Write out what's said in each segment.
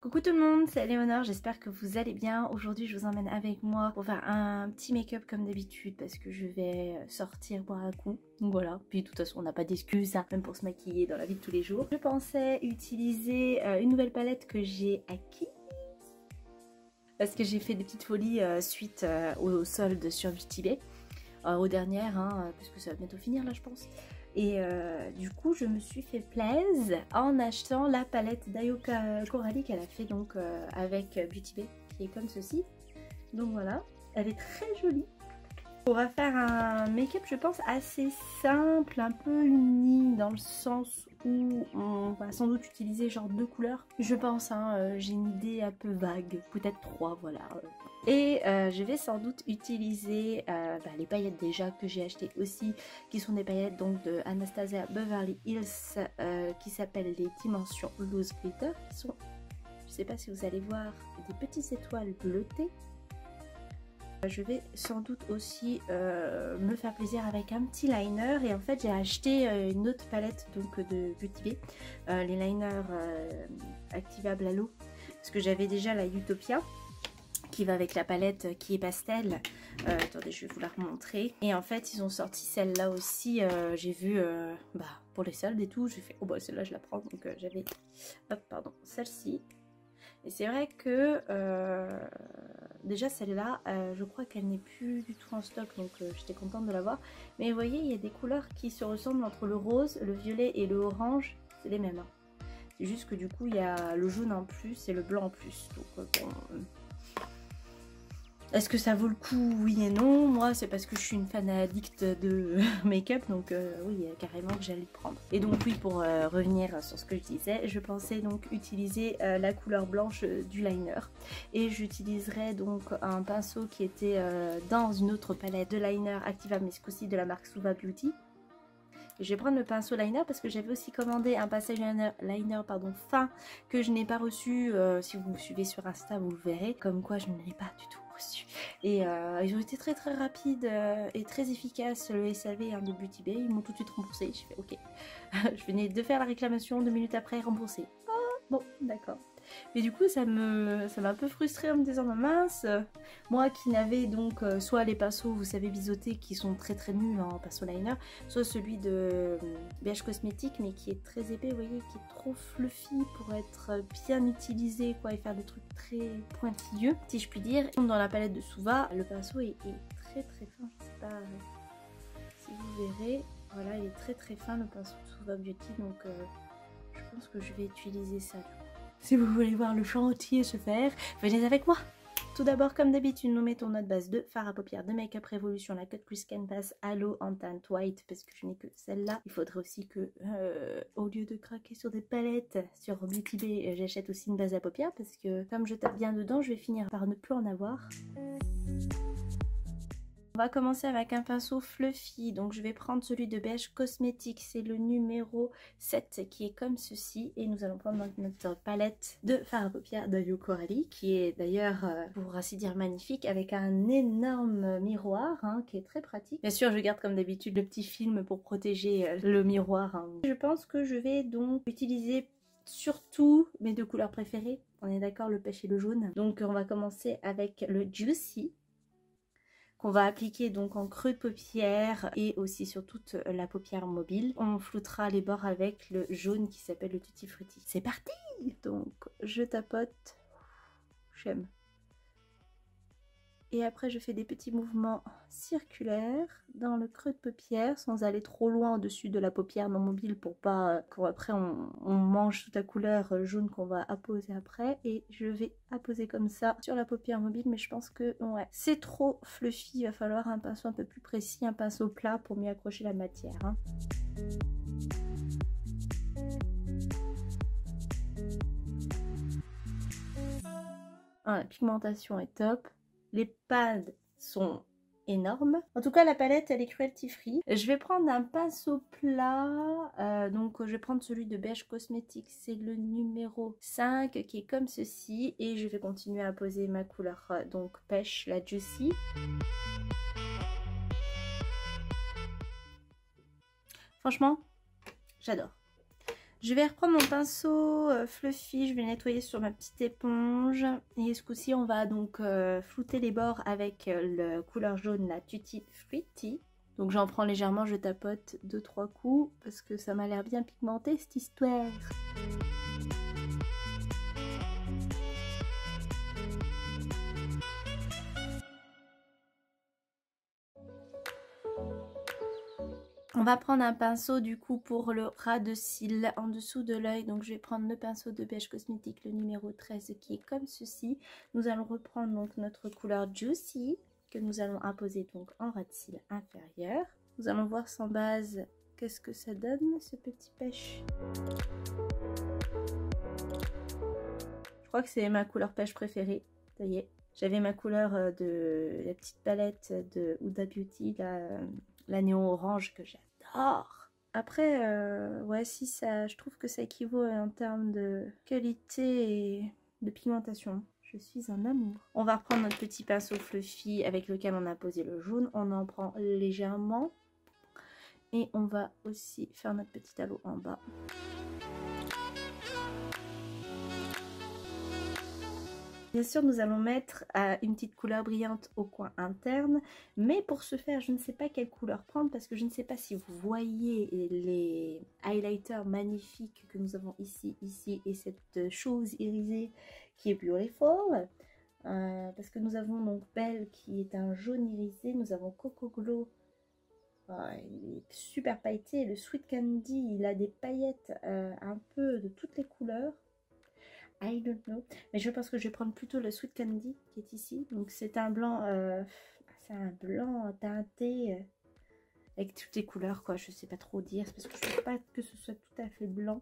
Coucou tout le monde, c'est Léonore, j'espère que vous allez bien. Aujourd'hui je vous emmène avec moi pour faire un petit make-up comme d'habitude parce que je vais sortir boire un coup. Donc voilà, puis de toute façon on n'a pas d'excuses, hein, même pour se maquiller dans la vie de tous les jours. Je pensais utiliser une nouvelle palette que j'ai acquise parce que j'ai fait des petites folies suite au solde sur Beauty Bay. Aux dernières, hein, parce que ça va bientôt finir là je pense. Et du coup je me suis fait plaisir en achetant la palette d'Ayo Coralie qu'elle a fait donc avec Beauty Bay, qui est comme ceci. Donc voilà, elle est très jolie. On va faire un make-up je pense assez simple, un peu uni dans le sens où on va sans doute utiliser genre 2 couleurs. Je pense, hein, j'ai une idée un peu vague, peut-être 3, voilà. Et je vais sans doute utiliser les paillettes déjà que j'ai achetées aussi, qui sont des paillettes donc de Anastasia Beverly Hills qui s'appellent les Dimensions Loose Glitter, qui sont, je sais pas si vous allez voir, des petites étoiles bleutées. Je vais sans doute aussi me faire plaisir avec un petit liner, et en fait j'ai acheté une autre palette donc de Beauty Bay, les liners activables à l'eau, parce que j'avais déjà la Utopia qui va avec la palette qui est pastel. Attendez, je vais vous la remontrer. Et en fait ils ont sorti celle-là aussi, j'ai vu pour les soldes et tout, j'ai fait oh bah celle-là je la prends, donc j'avais celle-ci. Et c'est vrai que déjà celle-là, je crois qu'elle n'est plus du tout en stock, donc j'étais contente de l'avoir. Mais vous voyez, il y a des couleurs qui se ressemblent entre le rose, le violet et le orange, c'est les mêmes. Hein. C'est juste que du coup, il y a le jaune en plus et le blanc en plus. Donc bon... Est-ce que ça vaut le coup? Oui et non. Moi, c'est parce que je suis une fan addict de make-up, donc oui, carrément que j'allais le prendre. Et donc oui, pour revenir sur ce que je disais, je pensais donc utiliser la couleur blanche du liner. Et j'utiliserai donc un pinceau qui était dans une autre palette de liner activable, mais ce coup-ci de la marque Suva Beauty. Je vais prendre le pinceau liner parce que j'avais aussi commandé un pinceau liner fin que je n'ai pas reçu. Si vous me suivez sur Insta, vous le verrez. Comme quoi, je ne l'ai pas du tout reçu. Et ils ont été très rapides et très efficaces, le SAV de Beauty Bay. Ils m'ont tout de suite remboursé. J'ai fait ok. Je venais de faire la réclamation, 2 minutes après, remboursé. Oh, bon, d'accord. Mais du coup ça m'a un peu frustrée en me disant bah mince, moi qui n'avais donc soit les pinceaux vous savez biseautés qui sont très nuls en pinceau liner, soit celui de BH Cosmétique mais qui est très épais, vous voyez, qui est trop fluffy pour être bien utilisé quoi, et faire des trucs très pointilleux si je puis dire. Dans la palette de Suva, le pinceau est très fin, je sais pas si vous verrez, voilà, il est très fin le pinceau de Suva Beauty, donc je pense que je vais utiliser ça. Si vous voulez voir le chantier se faire, venez avec moi. Tout d'abord, comme d'habitude, nous mettons notre base de fard à paupières de Make Up Revolution, la Cut Crease Canvas Halo en teinte white, parce que je n'ai que celle-là. Il faudrait aussi que, au lieu de craquer sur des palettes sur Beauty Bay, j'achète aussi une base à paupières, parce que comme je tape bien dedans, je vais finir par ne plus en avoir. On va commencer avec un pinceau fluffy, donc je vais prendre celui de BH Cosmétique, c'est le numéro 7 qui est comme ceci, et nous allons prendre donc notre palette de fard à paupières d'Ayo Coralie, qui est d'ailleurs, pour ainsi dire, magnifique, avec un énorme miroir qui est très pratique. Bien sûr je garde comme d'habitude le petit film pour protéger le miroir. Je pense que je vais donc utiliser surtout mes 2 couleurs préférées, on est d'accord, le pêche et le jaune. Donc on va commencer avec le Juicy, qu'on va appliquer donc en creux de paupière et aussi sur toute la paupière mobile. On floutera les bords avec le jaune qui s'appelle le Tutti Frutti. C'est parti! Donc je tapote, j'aime. Et après je fais des petits mouvements circulaires dans le creux de paupière sans aller trop loin au-dessus de la paupière non mobile pour pas qu'après on mange toute la couleur jaune qu'on va apposer après. Et je vais apposer comme ça sur la paupière mobile, mais je pense que ouais, c'est trop fluffy, il va falloir un pinceau un peu plus précis, un pinceau plat pour mieux accrocher la matière. La pigmentation est top. Les pads sont énormes. En tout cas, la palette, elle est cruelty free. Je vais prendre un pinceau plat. Donc, je vais prendre celui de BH Cosmétique. C'est le numéro 5 qui est comme ceci. Et je vais continuer à poser ma couleur donc pêche, la Juicy. Franchement, j'adore. Je vais reprendre mon pinceau fluffy, je vais nettoyer sur ma petite éponge. Et ce coup-ci, on va donc flouter les bords avec la couleur jaune, la Tutti Frutti. Donc j'en prends légèrement, je tapote 2-3 coups parce que ça m'a l'air bien pigmenté cette histoire. On va prendre un pinceau du coup pour le ras de cils en dessous de l'œil. Donc je vais prendre le pinceau de Beige Cosmétique, le numéro 13 qui est comme ceci. Nous allons reprendre donc notre couleur Juicy que nous allons imposer donc en ras de cils inférieur. Nous allons voir sans base qu'est-ce que ça donne ce petit pêche. Je crois que c'est ma couleur pêche préférée, ça y est. J'avais ma couleur de la petite palette de Huda Beauty, la néon orange que j'adore. Après, ouais, si ça, je trouve que ça équivaut en termes de qualité et de pigmentation. Je suis un amour. On va reprendre notre petit pinceau fluffy avec lequel on a posé le jaune. On en prend légèrement. Et on va aussi faire notre petit halo en bas. Bien sûr, nous allons mettre une petite couleur brillante au coin interne, mais pour ce faire, je ne sais pas quelle couleur prendre parce que je ne sais pas si vous voyez les highlighters magnifiques que nous avons ici et cette chose irisée qui est Beautiful. Parce que nous avons donc Belle qui est un jaune irisé, nous avons Coco Glow, il est super pailleté, le Sweet Candy, il a des paillettes un peu de toutes les couleurs. I don't know. Mais je pense que je vais prendre plutôt le Sweet Candy qui est ici. Donc c'est un blanc, teinté avec toutes les couleurs quoi. Je sais pas trop dire. C'est parce que je ne veux pas que ce soit tout à fait blanc.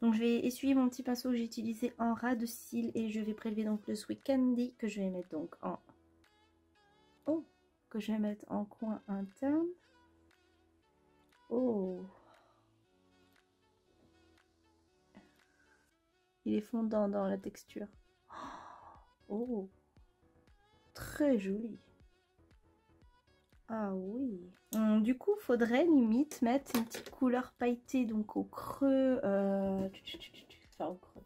Donc je vais essuyer mon petit pinceau que j'ai utilisé en ras de cils et je vais prélever donc le Sweet Candy que je vais mettre donc en... Oh, que je vais mettre en coin interne. Oh, il est fondant dans la texture. Oh, très joli. Ah oui. Du coup, faudrait limite mettre une petite couleur pailletée donc au creux. Enfin, au creux.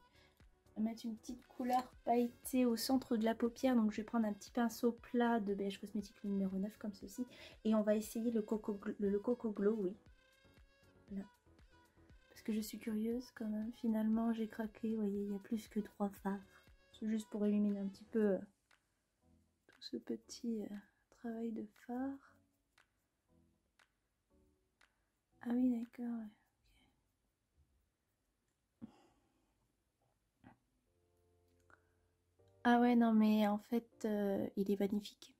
Mettre une petite couleur pailletée au centre de la paupière. Donc je vais prendre un petit pinceau plat de Beige Cosmétique le numéro 9 comme ceci. Et on va essayer le Coco Glow, oui. Là. Parce que je suis curieuse quand même. Finalement, j'ai craqué. Vous voyez, il y a plus que 3 fards. C'est juste pour éliminer un petit peu tout ce petit travail de fard. Ah oui, d'accord. Ouais. Ah ouais, non, mais en fait, il est magnifique.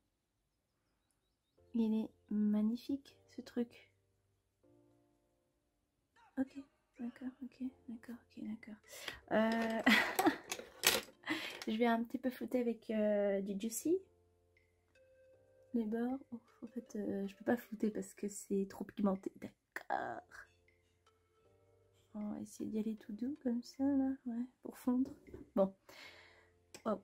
Il est magnifique, ce truc. Ok, d'accord, ok, d'accord, ok, d'accord. Je vais un petit peu flouter avec du Juicy. Les bords. Oh, en fait, je peux pas flouter parce que c'est trop pigmenté. D'accord. On va essayer d'y aller tout doux comme ça, là. Ouais, pour fondre. Bon. Wow.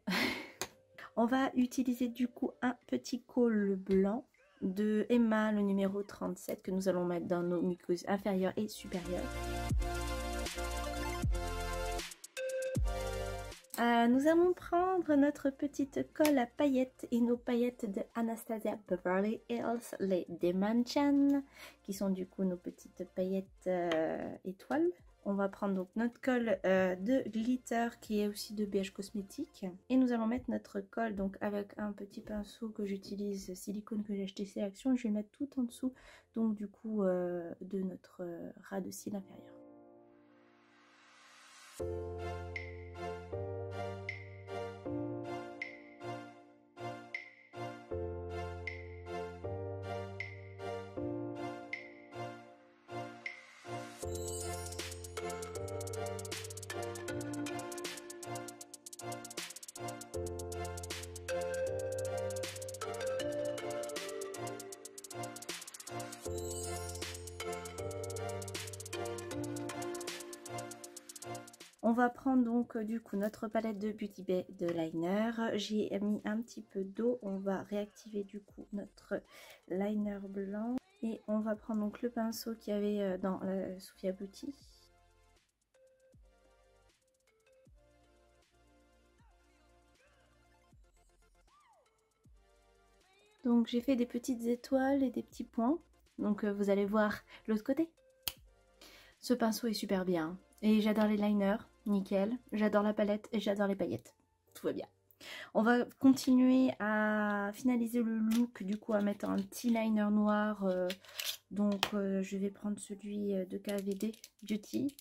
On va utiliser du coup un petit col blanc de Emma, le numéro 37, que nous allons mettre dans nos muqueuses inférieures et supérieures. Nous allons prendre notre petite colle à paillettes et nos paillettes de Anastasia Beverly Hills, les Dimension, qui sont du coup nos petites paillettes étoiles. On va prendre donc notre colle de glitter qui est aussi de Beige Cosmétique. Et nous allons mettre notre colle donc avec un petit pinceau que j'utilise, silicone que j'ai acheté chez Action. Je vais mettre tout en dessous donc du coup de notre ras de cils inférieur. On va prendre donc du coup notre palette de Beauty Bay de liner. J'ai mis un petit peu d'eau. On va réactiver du coup notre liner blanc. Et on va prendre donc le pinceau qu'il y avait dans Sophia Beauty. Donc j'ai fait des petites étoiles et des petits points. Donc vous allez voir l'autre côté. Ce pinceau est super bien. Et j'adore les liners, nickel. J'adore la palette et j'adore les paillettes. Tout va bien. On va continuer à finaliser le look, du coup à mettre un petit liner noir. Je vais prendre celui de KVD Beauty.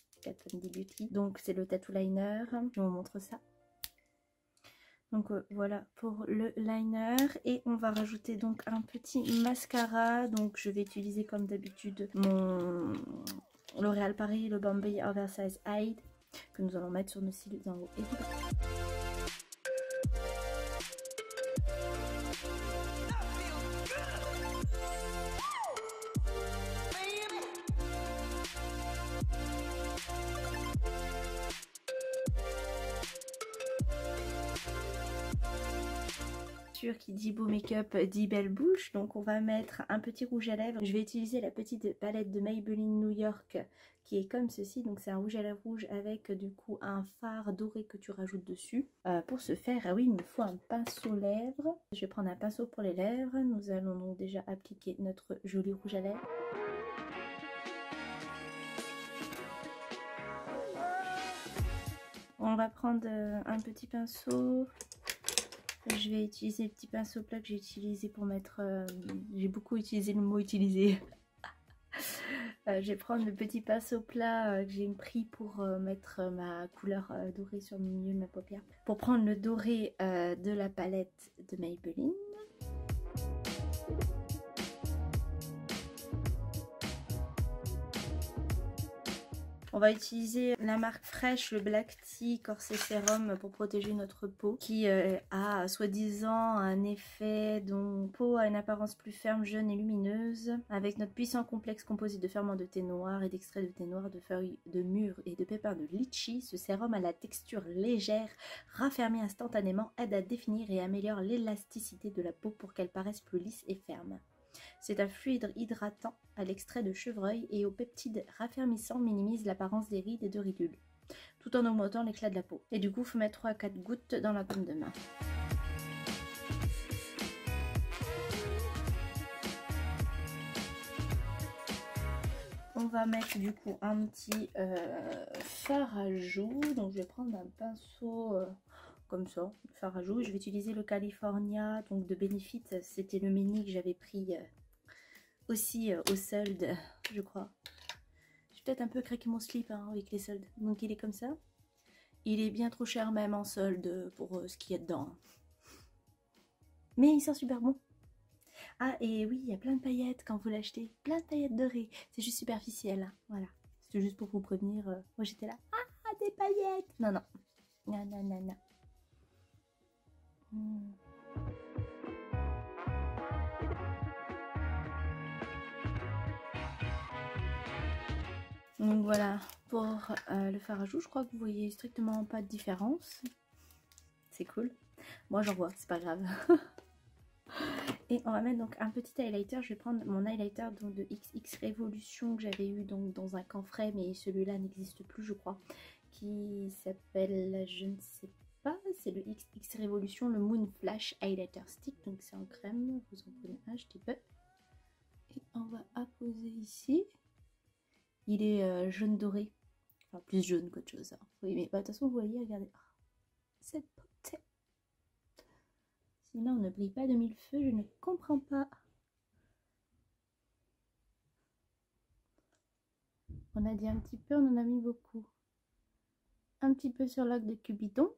Beauty. Donc c'est le tattoo liner. Je vous montre ça. Donc voilà pour le liner. Et on va rajouter donc un petit mascara. Donc je vais utiliser comme d'habitude mon L'Oréal Paris, le Bombay Oversize Hide, que nous allons mettre sur nos cils en haut et du bas. Qui dit beau make-up dit belle bouche, donc on va mettre un petit rouge à lèvres. Je vais utiliser la petite palette de Maybelline New York qui est comme ceci, donc c'est un rouge à lèvres rouge avec du coup un fard doré que tu rajoutes dessus. Pour ce faire, ah oui, il me faut un pinceau lèvres. Je vais prendre un pinceau pour les lèvres. Nous allons donc déjà appliquer notre joli rouge à lèvres. On va prendre un petit pinceau. Je vais utiliser le petit pinceau plat que j'ai utilisé pour mettre... j'ai beaucoup utilisé le mot utiliser. Je vais prendre le petit pinceau plat que j'ai pris pour mettre ma couleur dorée sur le milieu de ma paupière. Pour prendre le doré de la palette de Maybelline. On va utiliser la marque Fresh, le Black Tea Corset Sérum pour protéger notre peau qui a soi-disant un effet dont peau a une apparence plus ferme, jeune et lumineuse. Avec notre puissant complexe composé de ferments de thé noir et d'extraits de thé noir, de feuilles de mûre et de pépins de litchi, ce sérum à la texture légère, raffermit instantanément, aide à définir et améliore l'élasticité de la peau pour qu'elle paraisse plus lisse et ferme. C'est un fluide hydratant à l'extrait de chevreuil et aux peptides raffermissants minimise l'apparence des rides et de ridules, tout en augmentant l'éclat de la peau. Et du coup, il faut mettre 3 à 4 gouttes dans la paume de main. On va mettre du coup un petit fard à joues. Donc je vais prendre un pinceau... comme ça, fard à joues. Je vais utiliser le California, donc de Benefit. C'était le mini que j'avais pris aussi au solde, je crois. J'ai peut-être un peu craqué mon slip avec les soldes. Donc il est comme ça. Il est bien trop cher même en solde pour ce qu'il y a dedans. Mais il sent super bon. Ah et oui, il y a plein de paillettes quand vous l'achetez. Plein de paillettes dorées. C'est juste superficiel. Voilà. C'est juste pour vous prévenir. Moi j'étais là. Ah, des paillettes. Non, non. Non, non, non, non. Donc voilà pour le fard à joues. Je crois que vous voyez strictement pas de différence. C'est cool. Moi j'en vois, c'est pas grave. Et on va mettre donc un petit highlighter. Je vais prendre mon highlighter donc de XX Revolution que j'avais eu donc dans un camphret, mais celui-là n'existe plus je crois. Qui s'appelle, je ne sais pas, c'est le XX Revolution, le Moon Flash Highlighter Stick. Donc c'est en crème, vous en prenez un petit peu. Et on va apposer ici. Il est jaune doré, enfin plus jaune qu'autre chose. Hein. Oui, mais bah, de toute façon, vous voyez, regardez. Oh, cette beauté. Si là, on ne brille pas de mille feux, je ne comprends pas. On a dit un petit peu, on en a mis beaucoup. Un petit peu sur l'arc de Cupidon.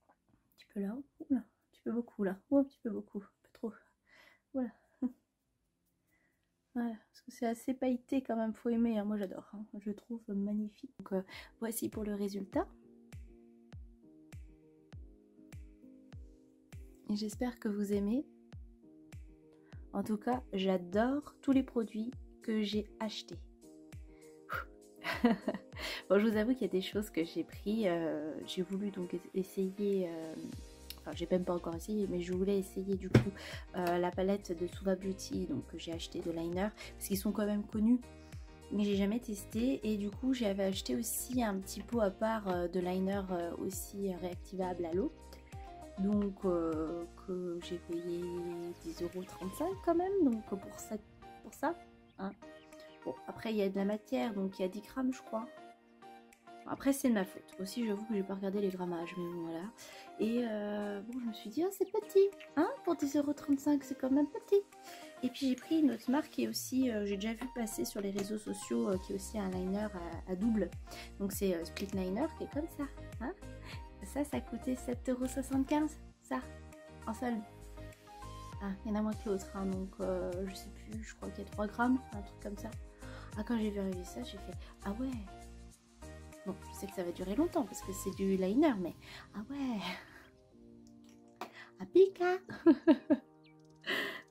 Un petit peu là. Oula, un petit peu beaucoup là. Oh, un petit peu beaucoup. Un peu trop. Voilà. Voilà, parce que c'est assez pailleté quand même, faut aimer, hein. Moi j'adore, hein. Je trouve magnifique. Donc voici pour le résultat. Et j'espère que vous aimez. En tout cas, j'adore tous les produits que j'ai achetés. Bon, je vous avoue qu'il y a des choses que j'ai pris, j'ai voulu donc essayer... Enfin, j'ai même pas encore essayé, mais je voulais essayer du coup la palette de Suva Beauty, donc que j'ai acheté de liner, parce qu'ils sont quand même connus, mais j'ai jamais testé. Et du coup, j'avais acheté aussi un petit pot à part de liner aussi réactivable à l'eau. donc que j'ai payé 10,35 € quand même, donc pour ça, hein. Bon, après il y a de la matière, donc il y a 10 grammes je crois. Après c'est de ma faute, aussi j'avoue que j'ai pas regardé les grammages, mais bon voilà. Et bon, je me suis dit, oh, c'est petit, hein, pour 10,35 € c'est quand même petit. Et puis j'ai pris une autre marque qui est aussi, j'ai déjà vu passer sur les réseaux sociaux, qui est aussi un liner à double. Donc c'est Split Liner qui est comme ça, hein. Ça coûtait 7,75 €, ça, en solde. Ah, il y en a moins que l'autre, hein, donc je sais plus, je crois qu'il y a 3 grammes, un truc comme ça. Ah, quand j'ai vu arriver ça, j'ai fait, ah ouais. Bon, je sais que ça va durer longtemps parce que c'est du liner, mais ah ouais. Ah, pica.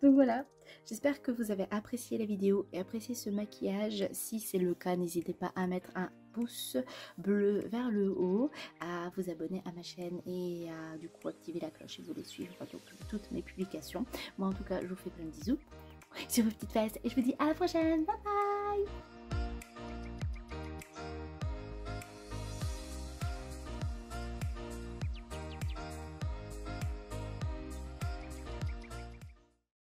Donc voilà, j'espère que vous avez apprécié la vidéo et apprécié ce maquillage. Si c'est le cas, n'hésitez pas à mettre un pouce bleu vers le haut, à vous abonner à ma chaîne et à du coup activer la cloche si vous voulez suivre donc toutes mes publications. Moi en tout cas, je vous fais plein de bisous sur vos petites fesses et je vous dis à la prochaine. Bye bye.